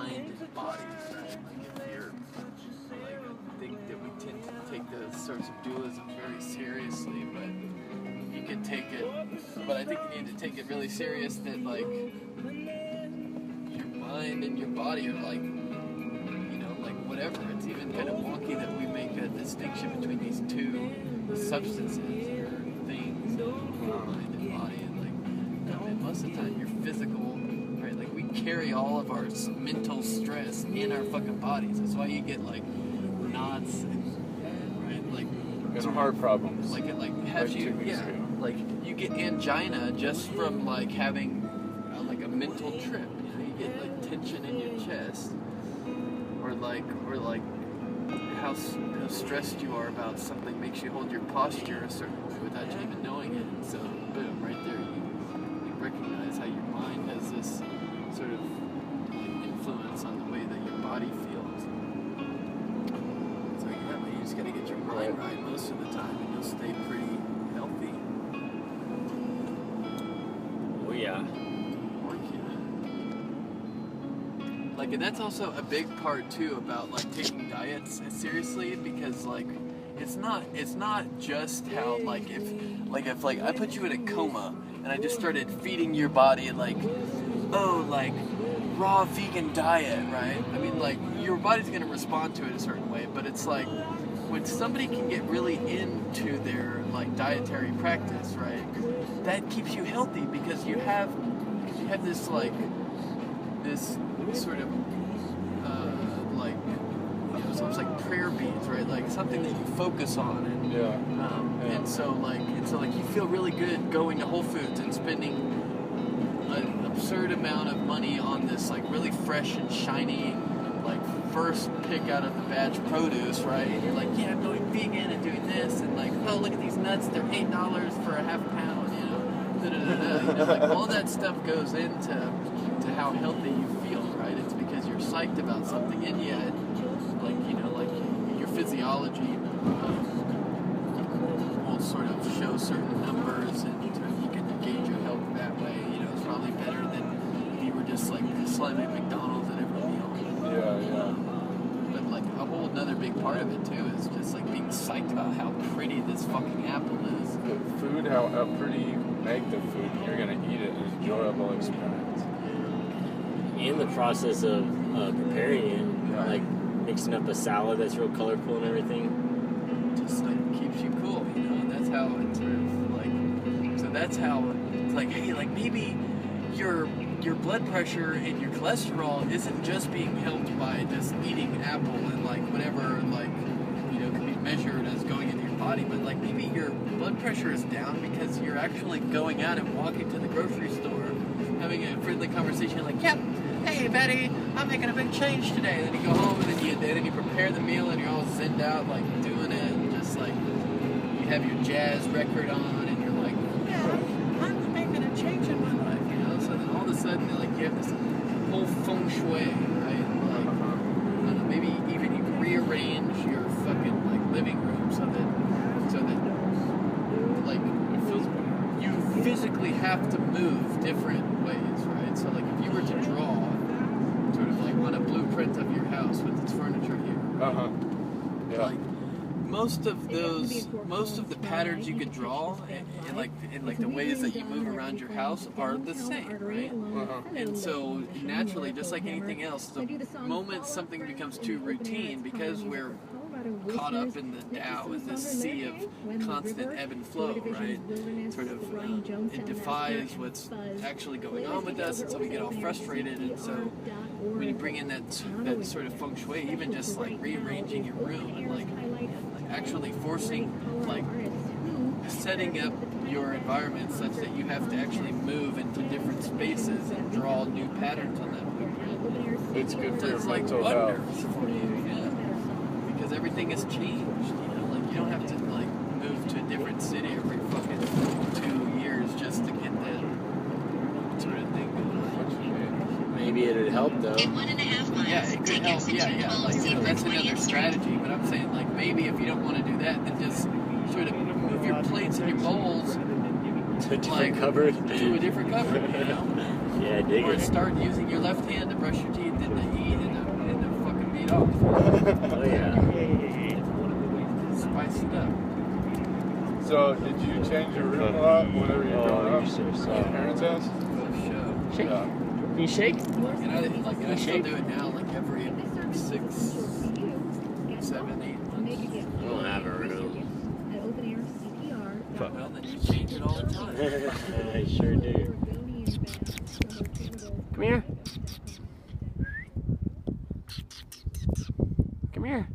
mind and body, right? Like if you're, like, I think that we tend to take those sorts of dualism very seriously, but you can take it, but I think you need to take it really serious that, like, your mind and your body are like, you know, like whatever. It's even kind of wonky that we make a distinction between these two substances or things, mind and body, and like, and most of the time you're physical, right? Like we carry all of our mental stress in our fucking bodies. That's why you get like knots, right? Like and heart problems. Like it like has you, yeah. Like you get angina just from like having like a mental trip. You know, you get like tension in your chest, or like how stressed you are about something makes you hold your posture a certain way without you even knowing it. And so, boom, right there, you recognize how your mind has this sort of influence on the way that your body feels. So yeah, but you just got to get your mind right most of the time, and you'll stay pretty healthy. Oh yeah. Like, and that's also a big part too about like taking diets seriously, because like it's not just how like if I put you in a coma and I just started feeding your body like, oh, like raw vegan diet, right? I mean, like your body's gonna respond to it a certain way, but it's like when somebody can get really into their like dietary practice, right? That keeps you healthy because you have this like this sort of like, you know, it's almost like prayer beads, right? Like something that you focus on, and and so you feel really good going to Whole Foods and spending an absurd amount of money on this like really fresh and shiny, like first pick out of the batch produce, right? And you're like, yeah, I'm going vegan and doing this, and like, oh, look at these nuts, they're $8 for a half pound, you know, you know, like all that stuff goes into how healthy you feel, right? It's because you're psyched about something, and yet, like, you know, like your physiology will sort of show certain numbers, and you can gauge your health that way. You know, it's probably better than if you were just like slamming McDonald's at every meal. Yeah. But like a whole another big part of it too is just like being psyched about how pretty this fucking apple is. The food, how pretty you make the food, and you're gonna eat it, an enjoyable experience. In the process of preparing it, like mixing up a salad that's real colorful and everything, just like keeps you cool, you know. And that's how it's sort of like. So that's how it's like, hey, like maybe your blood pressure and your cholesterol isn't just being helped by just eating apple and like whatever, like, you know, can be measured as going into your body, but like maybe your blood pressure is down because you're actually going out and walking to the grocery store, having a friendly conversation, like, yep. Hey, Betty, I'm making a big change today. Then you go home and then you prepare the meal and you're all zenned out, like doing it, and just like you have your jazz record on and you're like, yeah, I'm making a change in my life, you know. So then all of a sudden, like you have this whole feng shui, right? Like, I don't know, maybe even you rearrange your fucking like living room so that like it feels better. You physically have to move different ways, right? So like if you were to draw sort of like on a blueprint of your house with its furniture here, like most of the patterns you could draw and like the ways that you move around your house are the same, right? And so naturally, just like anything else, the moment something becomes too routine, because we're caught up in the Tao, in this sea of constant ebb and flow, right? Sort of, it defies what's actually going on with us, and so we get all frustrated. And so when you bring in that sort of feng shui, even just like rearranging your room and like actually forcing, like setting up your environment such that you have to actually move into different spaces and draw new patterns on that blueprint. It's good for your like mental health. wonders for you, yeah. Because everything has changed, you know, like you don't have to like move to a different city every fucking 2 years just to get that sort of thing going on. maybe it'd help though. In 1.5 miles, Yeah, it could help. Yeah. Like, you know, that's another strategy. But I'm saying, like, maybe if you don't want to do that, then just sort of move your plates and your bowls To a different cupboard. To a different cupboard, you know? Yeah, dig Or it. start using your left hand to brush your teeth in the heat and the fucking beat off. Oh yeah. Spice it up. So, did you change your room a lot whenever you're growing up? you're so At soft. your parents' house? For sure. Shake. Yeah. Can you shake? And I still do it now, like every 6, 7, 8 months. I don't have a room. Well, then you change it all the time. I sure do. Come here. Come here.